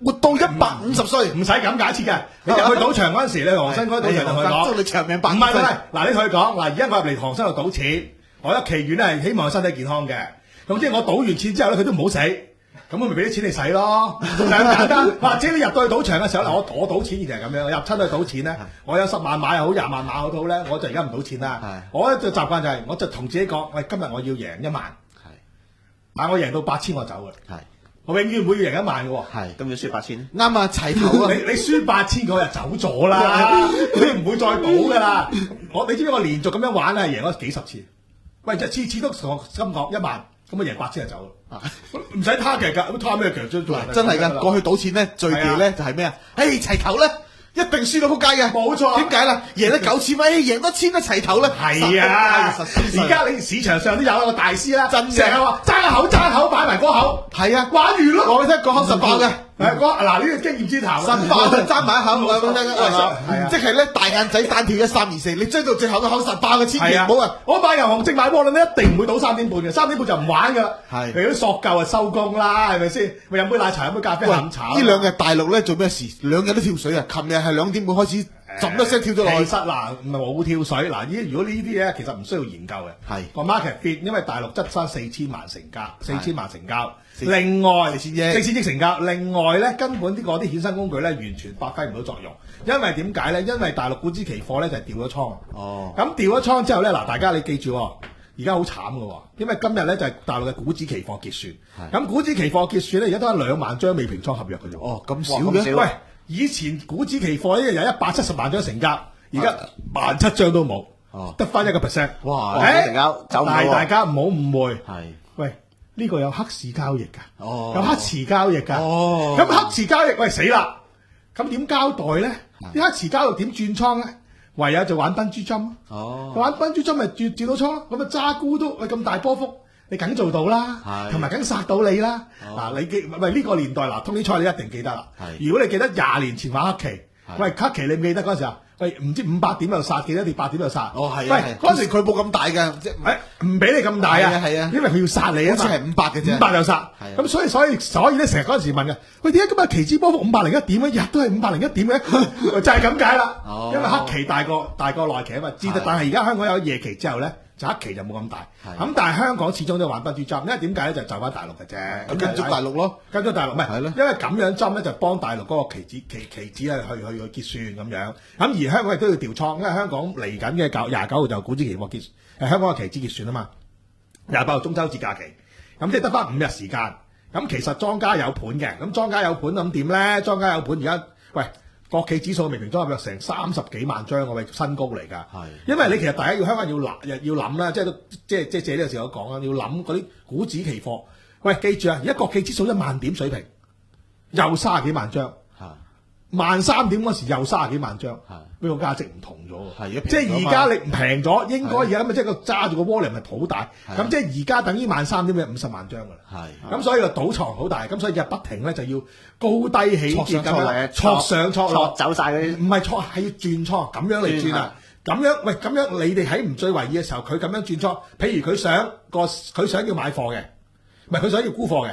活到150歲，唔使咁假設嘅。你入去賭場嗰陣時，你去韓生嗰賭場同佢講，祝你長命百唔係歲。嗱，你同佢講嗱，而家我入嚟韓生度賭錢，我一祈願咧係希望佢身體健康嘅。咁即係我賭完錢之後咧，佢都唔好死，咁我咪俾啲錢你使咯，就咁簡單。或者你入到去賭場嘅時候，我賭錢就係咁樣，我入親去賭錢咧，我有10萬買又好，20萬買好咧，我就而家唔賭錢啦。我咧就習慣就係，我就同自己講，喂，今日我要贏1萬，買我贏到8000我走嘅。我永遠唔會贏1萬嘅喎。咁要輸8000。啱啊，齊頭啊！你輸8000嗰日走咗啦，你唔會再賭噶啦。你知唔知我連續咁樣玩咧，贏咗幾十次？喂，就次次都同我咁講1萬，咁我贏8000就走啦。唔使他嘅㗎，他咩嘅？真係㗎，過去賭錢咧，最忌咧就係咩啊？齊頭咧，一定輸到撲街嘅。冇錯。點解啦？贏得9000蚊，贏多1000都齊頭咧。係啊，而家你市場上都有一個大師啦，成日話爭口擺埋嗰口。係啊，玩完咯。我哋聽個口實爆嘅。嗱呢個經驗之談，實爆就爭埋一口。即係咧大眼仔單跳1、3、2、4，你追到最後個口實爆嘅，千祈唔好啊！我買銀行證買窩輪咧，一定唔會賭3點半嘅，3點半就唔玩噶啦。係，如果索夠啊收工啦，係咪先？咪飲杯奶茶，飲杯咖啡下午茶。呢2日大陸咧做咩事？2日都跳水啊！琴日係2點半開始，一聲跳咗落去。其實嗱，唔係冇跳水嗱，如果呢啲嘢其實唔需要研究嘅。係個 market fit，因為大陸執翻4000萬成交，4000萬成交。另外4000億成交，另外咧根本嗰啲衍生工具咧完全發揮唔到作用，因為點解咧？因為大陸股指期貨咧就係調咗倉。咁調咗倉之後咧，嗱大家你記住，而家好慘㗎喎，因為今日咧就係大陸嘅股指期貨結算。咁股指期貨結算咧，而家都係2萬張未平倉合約嘅啫。咁少嘅？喂，以前股指期貨咧有170萬張成交，而家17000張都冇，得翻1%。哇！成交走唔到。但係大家唔好誤會。喂。呢個有黑市交易㗎，有黑池交易㗎。咁黑池交易，喂死啦！咁點交代咧？啲黑池交易點轉倉咧？唯有就玩賓珠針。玩賓珠針咪轉到倉咯。咁啊揸沽都喂咁大波幅，你梗做到啦，同埋梗殺到你啦。嗱，你呢個年代嗱，通天賽你一定記得啦。如果你記得20年前玩黑期，喂黑期你唔記得嗰陣時啊？喂，唔知500點又殺，幾多跌8點又殺。係。喂，嗰陣時佢冇咁大嘅，即係唔俾你咁大啊。係啊，因為佢要殺你啊嘛。好似係500嘅啫。500就殺。咁所以咧，成日嗰陣時問嘅，喂點解今日期指波幅501點咧？日都係501點嘅，就係咁解啦。因為黑期大過內期啊嘛。但係而家香港有夜期之後咧，就黑期就冇咁大。咁但係香港始終都玩賓珠針，因為點解咧？就翻大陸嘅啫。咁跟咗大陸咯，跟咗大陸咪係咯。因為咁樣針咧就幫大陸嗰個期指去結算咁樣。咁而香港亦都要調倉，因為香港嚟緊嘅29號就股指期貨結香港嘅期指結算啊嘛。28號中秋節假期，咁即係得翻5日時間。咁其實莊家有盤嘅，咁莊家有盤咁點咧？莊家有盤而家喂國企指數未平倉合約成30幾萬張，我係新高嚟㗎。因為你其實大家香港要諗啦，即係借呢個時候講啦，要諗嗰啲股指期貨。喂，記住啊，而家國企指數1萬點水平，又30幾萬張。13000點嗰時又30幾萬張，呢個價值唔同咗。即係而家你唔平咗，應該而家咁即係個揸住個 volume 係好大。咁即係而家等於13000點嘅50萬張㗎啦。咁所以個賭場好大，咁所以就不停咧就要高低起跌咁樣，挫上挫落，走晒嗰啲。唔係挫係要轉倉，咁樣嚟轉啊。咁樣你哋喺唔最為意嘅時候，佢咁樣轉倉。譬如佢想要買貨嘅，唔係佢想要沽貨嘅，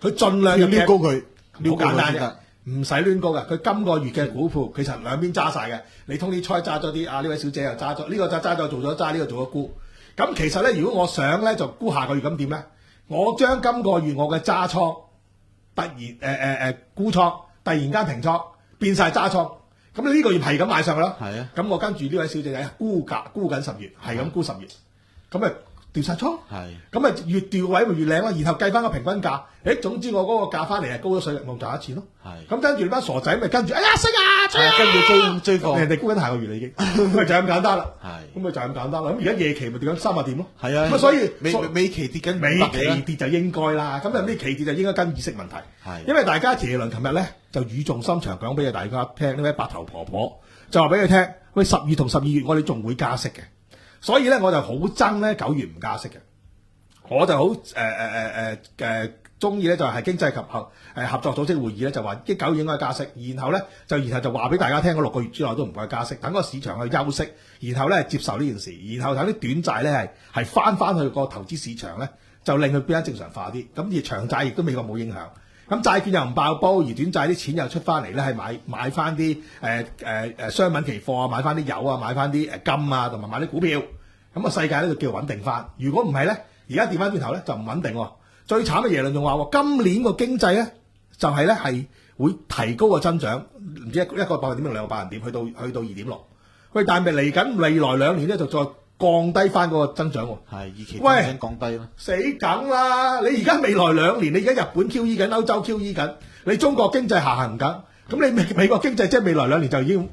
佢盡量要撩高佢，好簡單啫。唔使亂高嘅，佢今個月嘅股票其實兩邊揸晒嘅。你通啲猜揸咗啲，呢位小姐又揸咗，呢個就揸咗做咗揸，呢個做咗沽。咁其實咧，如果我想咧就沽下個月咁點咧？我將今個月我嘅揸倉突然沽倉，突然間停倉，變晒揸倉。咁你呢個月係咁買上去咯。係啊。咁我跟住呢位小姐仔沽緊10月，係咁沽10月，咁咪調晒倉。係。咁咪越調位咪越靚咯，然後計翻個平均價。總之我嗰個價翻嚟係高咗水，我賺一錢咯。係。咁跟住你班傻仔咪跟住，哎呀升啊追啊！跟住追過。人哋沽緊下個月啦已經，咪就係咁簡單啦。係。咁咪就係咁簡單啦。咁而家夜期咪跌緊300點咯。係啊。咁所以尾期跌緊，尾期跌就應該啦。咁呢期跌就應該跟意識問題。係。因為大家耶倫琴日咧就語重心長講俾大家聽，呢位白頭婆婆就話俾佢聽，喂10月同12月我哋仲會加息嘅。所以咧我就好憎咧9月唔加息嘅。我就好中意咧就係經濟及合作組織會議咧就話9月應該加息，然後就話俾大家聽嗰6個月之內都唔該加息，等個市場去休息，然後咧接受呢件事，然後等啲短債咧係翻去個投資市場咧，就令佢變得正常化啲，咁而長債亦都美國冇影響。咁債券又唔爆煲，而短債啲錢又出翻嚟咧，係買翻啲商品期貨啊，買翻啲油啊，買翻啲金啊，同埋買啲股票。咁個世界咧就叫穩定翻。如果唔係咧，而家調翻轉頭咧就唔穩定喎。最慘嘅耶倫仲話喎，今年個經濟咧就係咧係會提高個增長，唔知一個百分點定兩個百分點，去到2.6。喂，但係嚟緊未來2年咧就再降低翻嗰個增長喎。係預期喂想降低咯。死梗啦！你而家未來2年，你而家日本 QE 緊，歐洲 QE 緊，你中國經濟下行緊。咁你美國經濟即係未來2年就已經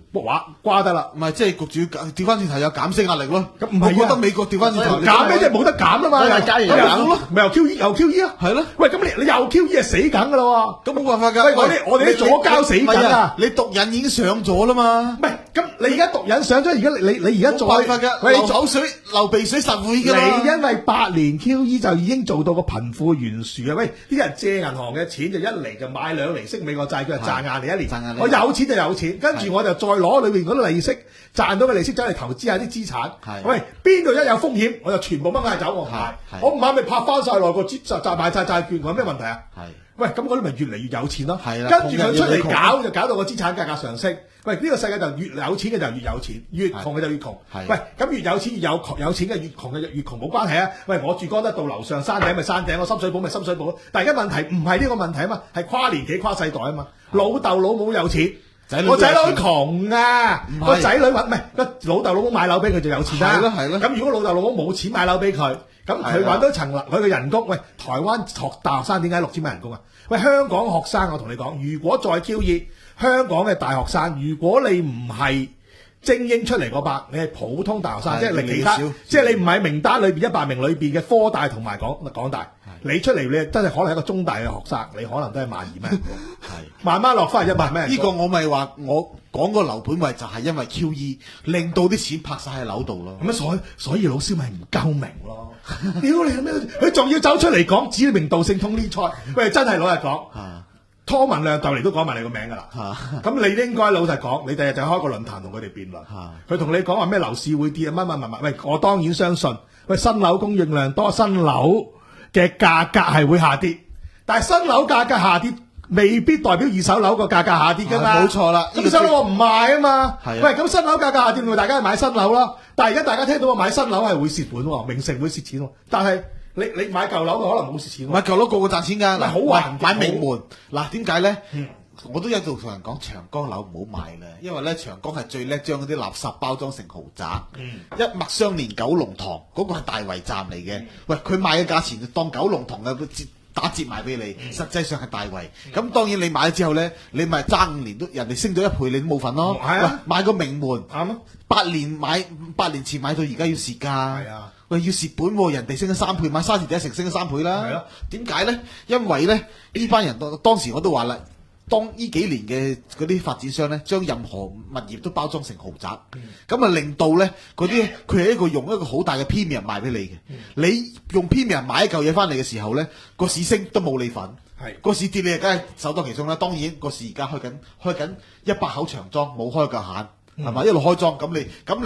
瓜得啦，唔係即係焗住調翻轉頭有減息壓力咯。咁唔係我覺得美國調翻轉頭減咩啫？冇得減啊嘛，又加又減咯，咪又 QE 啊，係咯。喂，咁你又 QE 係死梗噶咯喎，咁冇辦法㗎。喂，我哋啲左膠死梗啊！你毒癮已經上咗啦嘛。唔係，咁你而家毒癮上咗，而家你而家再冇辦法㗎。流口水流鼻水實會㗎嘛。你因為8年 QE 就已經做到個貧富懸殊啊！喂，啲人借銀行嘅錢就一嚟就買2厘息美國債，佢就賺硬你1年。我有錢就有錢，跟住我就再攞裏面嗰啲利息，賺到嘅利息走嚟投資下啲資產。喂，邊度一有風險，我就全部掹晒走，我唔買。我唔買咪拍翻晒內個債買晒債券，我有咩問題啊？喂，咁嗰啲咪越嚟越有錢咯。跟住佢出嚟搞就搞到個資產價格上升。喂，呢個世界就越有錢嘅就越有錢，越窮嘅就越窮。喂，咁越有錢越有錢嘅越窮嘅越窮冇關係啊！喂，我住江德道樓上山頂咪山頂，我深水埗咪深水埗咯。但係而家問題唔係呢個問題啊嘛，係跨年紀跨世代啊嘛。老豆老母有錢。我仔女窮啊！個仔女揾唔係個老豆老母買樓俾佢就有錢啦。係咯。咁如果老豆老母冇錢買樓俾佢，咁佢揾到層樓，佢嘅人工，喂，台灣學大學生點解6000蚊人工啊？喂，香港學生我同你講，如果再 QE，香港嘅大學生，如果你唔係精英出嚟嗰班，你係普通大學生，即係你其他，即係你唔係名單裏邊100名裏邊嘅科大同埋港大，你出嚟你真係可能係一個中大嘅學生，你可能都係12000蚊人工，慢慢落翻去10000蚊。呢個我咪話我講個樓盤位就係因為 QE 令到啲錢拍晒喺樓度咯。咁所以老蕭咪唔夠明咯。屌你咩？佢仲要走出嚟講指名道姓通呢菜，喂，真係老實講。湯文亮就嚟都講埋你個名㗎啦，咁你應該老實講，你第日就開個論壇同佢哋辯論。佢同你講話咩樓市會跌啊乜，喂，我當然相信，喂，新樓供應量多，新樓嘅價格係會下跌，但係新樓價格下跌未必代表二手樓個價格下跌㗎嘛。冇錯啦，二手樓我唔賣啊嘛。喂，咁新樓價格下跌，咪大家去買新樓咯。但係而家大家聽到話買新樓係會蝕本喎，名城會蝕錢喎，但係。你買舊樓可能冇蝕錢，買舊樓個個賺錢㗎。嗱，好環買名門嗱，點解咧？我都一度同人講長江樓唔好買啦，因為咧長江係最叻將嗰啲垃圾包裝成豪宅。一脈相連九龍塘嗰個係大圍站嚟嘅。喂，佢賣嘅價錢就當九龍塘嘅打折賣俾你，實際上係大圍。咁當然你買咗之後咧，你咪爭5年都人哋升咗1倍，你都冇份咯。喂，買個名門啱啊！8年前買到而家要蝕㗎。喂，要蝕本喎，人哋升咗3倍，買沙田第一城升咗3倍啦。點解咧？因為咧呢班人當時我都話啦，當呢幾年嘅嗰啲發展商咧，將任何物業都包裝成豪宅，咁啊令到咧嗰啲佢係用一個好大嘅 premium 賣俾你嘅。你用 premium 買一嚿嘢翻嚟嘅時候咧，個市升都冇你份，個市跌你梗係首當其衝啦。當然個市而家開緊100口長莊，冇開個限。係嘛？一路開莊咁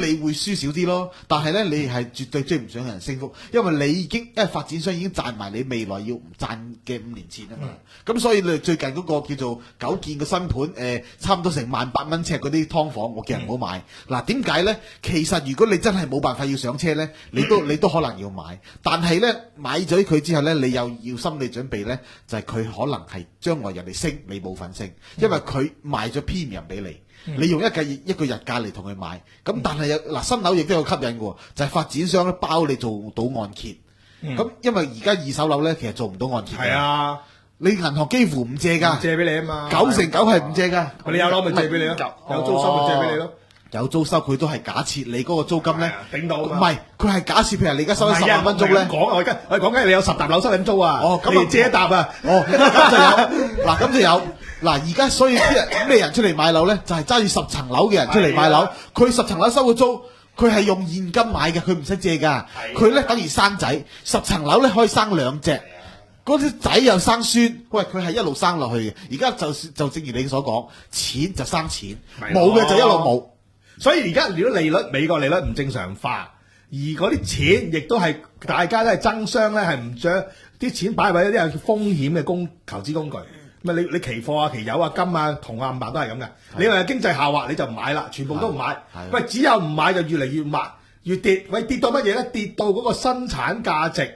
你會輸少啲咯，但係咧你係絕對追唔上人升幅，因為你已經因為發展商已經賺埋你未來要賺嘅5年錢啊嘛。咁所以你最近嗰個叫做9建嘅新盤，差唔多成18000蚊尺嗰啲劏房，我叫人唔好買。嗱，點解咧？其實如果你真係冇辦法要上車咧，你都可能要買，但係咧買咗佢之後咧，你又要心理準備咧，就係佢可能係將來人哋升，你冇份升，因為佢賣咗 premium 俾你。你用一個日價嚟同佢買，咁但係嗱新樓亦都有吸引嘅，就係發展商咧包你做到按揭，咁因為而家二手樓咧其實做唔到按揭嘅。係啊，你銀行幾乎唔借㗎，借俾你啊嘛，99%係唔借㗎。你有樓咪借俾你咯，有租收咪借俾你咯。有租收佢都係假設你嗰個租金咧頂到，唔係佢係假設，譬如你而家收咗10萬蚊租咧。我講緊你有10沓樓收緊租啊。哦，咁你借一沓啊。哦，咁就有嗱，咁就有。嗱，而家所以啲人咩人出嚟買樓咧，就係揸住10層樓嘅人出嚟買樓。佢10層樓收嘅租，佢係用現金買嘅，佢唔使借㗎。佢咧等於生仔，10層樓咧可以生2隻，嗰啲仔又生孫。喂，佢係一路生落去嘅。而家就正如你所講，錢就生錢，冇嘅就一路冇。所以而家如果美國利率唔正常化，而嗰啲錢亦都係大家都係爭相咧，係唔將啲錢擺喺一啲有風險嘅投資工具。咪你期貨啊、期油啊、金啊、銅啊、冚唪唥都係咁嘅。你話經濟下滑你就唔買啦，全部都唔買。喂，只有唔買就越嚟越慢，越跌。喂，跌到乜嘢咧？跌到嗰個生產價值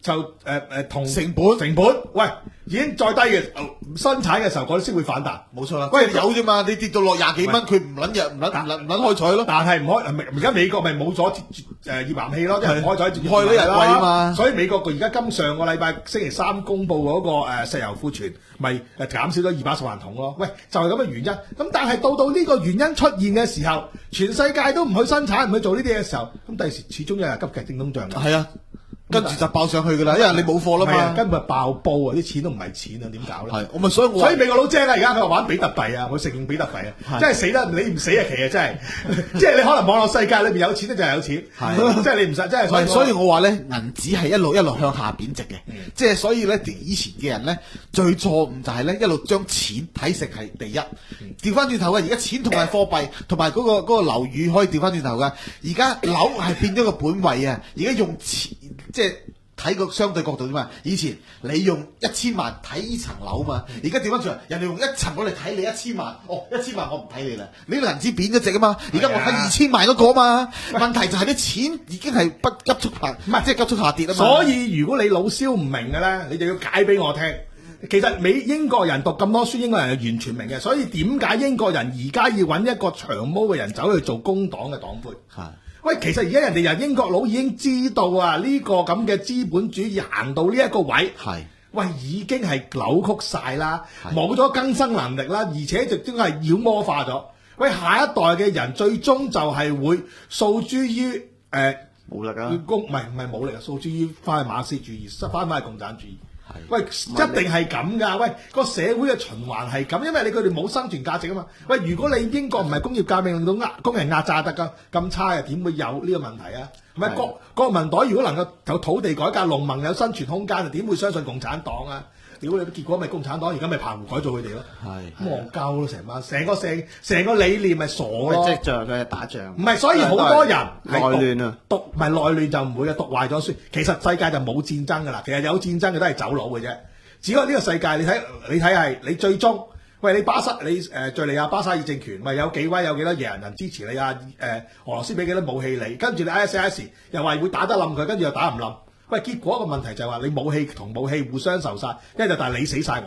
就同成本，喂已經再低嘅生產嘅時候，嗰啲先會反彈。冇錯啦。喂有啫嘛，你跌到落廿幾蚊，佢唔撚開採咯。但係唔開，而家美國咪冇咗頁岩氣咯，即係唔開採，開咗人貴啊嘛。所以美國佢而家上個禮拜星期三公布嗰個石油庫存，咪減少咗210萬桶咯。喂，就係咁嘅原因。咁但係到呢個原因出現嘅時候，全世界都唔去生產，唔去做呢啲嘅時候，咁第時始終有日急劇正通脹嘅。係啊。跟住就爆上去噶啦，因為你冇貨啦嘛，根本爆煲啊！啲錢都唔係錢啊，點搞咧？係，我咪所以美國佬精啊！而家佢話玩比特幣啊，我承認比特幣啊，真係死得你唔死啊！其實真係，即係你可能網絡世界裏邊有錢咧就係有錢，即係你唔使真係。所以我話咧，銀紙係一路向下貶值嘅，即係所以咧，以前嘅人咧最錯誤就係咧一路將錢睇成係第一，調翻轉頭嘅。而家錢同埋貨幣同埋嗰個樓宇可以調翻轉頭噶。而家樓係變咗個本位啊！而家用錢。即係睇個相對角度啫嘛，以前你用1000萬睇呢層樓嘛，而家調翻轉，人哋用1層攞嚟睇你1000萬，哦1000萬我唔睇你啦，你個銀紙貶咗值啊嘛，而家我睇2000萬嗰個啊嘛，問題就係啲錢已經係急速下，唔係即係急速下跌啊嘛。所以如果你老蕭唔明嘅咧，你就要解俾我聽。其實英國人讀咁多書，英國人係完全明嘅，所以點解英國人而家要揾一個長毛嘅人走去做工黨嘅黨魁？喂，其實而家人哋英國佬已經知道啊，呢個咁嘅資本主義行到呢一個位，喂已經係扭曲晒啦，冇咗更生能力啦，而且就真係妖魔化咗。喂，下一代嘅人最終就係會訴諸於武力啊，唔係武力啊，訴諸於翻去馬克思主義，翻去共產主義。喂，一定係咁噶。喂，個社會嘅循環係咁，因為佢哋冇生存價值啊嘛。喂，如果你英國唔係工業革命令到工人壓榨得噶咁差嘅，點會有呢個問題啊？唔係國民黨如果能夠有土地改革、農民有生存空間，就點會相信共產黨啊？屌你，結果咪共產黨而家咪澎湖改造佢哋咯，戇鳩咯成班，成個理念咪傻咯，即係著佢打仗。唔係，所以好多人內亂啊，唔係內亂就唔會嘅，讀壞咗書。其實世界就冇戰爭噶啦，其實有戰爭嘅都係走佬嘅啫。只不過呢個世界你睇係你最終，喂你敍利亞巴沙爾政權咪有幾多野人支持你啊？俄羅斯俾幾多武器你，跟住你 ISIS 又話會打得冧佢，跟住又打唔冧。喂，結果個問題就係話你武器同武器互相受殺，一就但係你死晒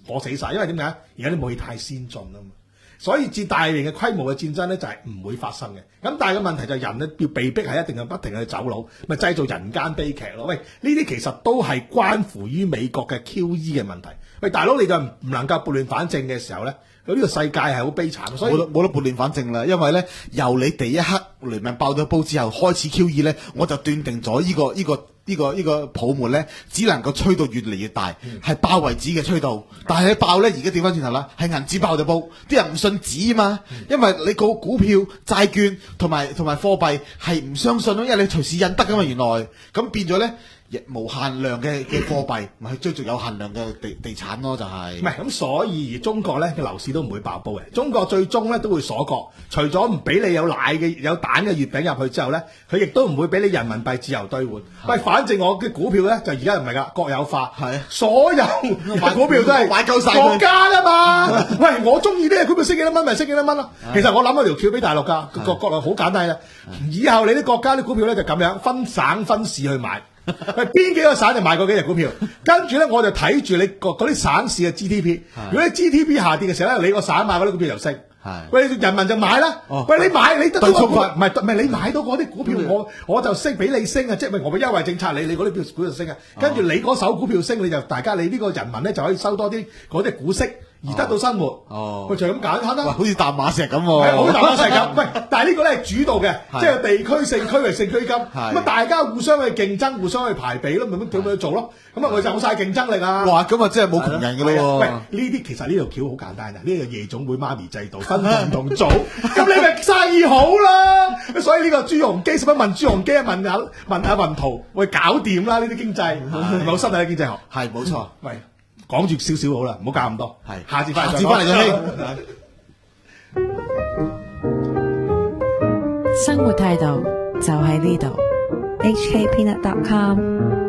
我死晒，因為點解？而家啲武器太先進啦嘛，所以至大型嘅規模嘅戰爭咧就係唔會發生嘅。咁但係個問題就係人咧要被逼係一定係不停去走佬，咪製造人間悲劇咯。喂，呢啲其實都係關乎於美國嘅 QE 嘅問題。喂，大佬你就唔能夠撥亂反正嘅時候咧，呢個世界係好悲慘，所以冇得撥亂反正啦。因為咧由你第一刻雷曼爆咗煲之後開始 QE 咧，我就斷定咗呢個泡沫咧，只能夠吹到越嚟越大，係爆為止嘅吹到。但係你爆咧，而家調翻轉頭啦，係銀紙爆咗煲，啲人唔信紙啊嘛。因為你個股票、債券同埋貨幣係唔相信咯，因為你隨時印得噶嘛。原來咁變咗咧，無限量嘅貨幣，咪去追逐有限量嘅地產咯，就係。唔係咁，所以而中國咧嘅樓市都唔會爆煲嘅。中國最終咧都會鎖國，除咗唔俾你有蛋嘅月餅入去之後咧，佢亦都唔會俾你人民幣自由兌換。喂，反正我嘅股票咧就而家唔係㗎，國有化，所有股票都係買夠晒國家㗎嘛。喂，我中意呢隻股票升幾多蚊咪升幾多蚊咯。其實我諗咗條橋俾大陸㗎，國內好簡單嘅。以後你啲國家啲股票咧就咁樣分省分市去買。喂，邊幾個省就買嗰幾隻股票，跟住咧我就睇住你嗰啲省市嘅 GDP。如果你 GDP 下跌嘅時候咧，你個省買嗰啲股票就升。喂，人民就買啦。喂，你買你得到唔係你買到嗰啲股票，我就升俾你升啊！即係我嘅優惠政策，你嗰啲股票就升啊。跟住你嗰手股票升，你就你呢個人民咧就可以收多啲嗰啲股息。而得到生活，佢就咁簡單啦。好似淡馬錫咁喎，係好似淡馬錫咁。喂，但係呢個咧係主導嘅，即係地區性、區域性基金。咁大家互相去競爭、互相去排比咯，咪咁點樣做咯？咁佢就有晒競爭力啊！哇，咁啊真係冇窮人㗎咯喎！喂，呢啲其實呢條橋好簡單嘅，呢個夜總會媽咪制度分唔同組，咁你咪生意好啦。所以呢個朱鎔基使乜問朱鎔基啊？問下雲圖，喂搞掂啦！呢啲經濟係咪好新嘅經濟學？係冇錯。喂。講住少少好啦，唔好教咁多。係，下次翻嚟再傾。生活態度就喺呢度。hkpeanut.com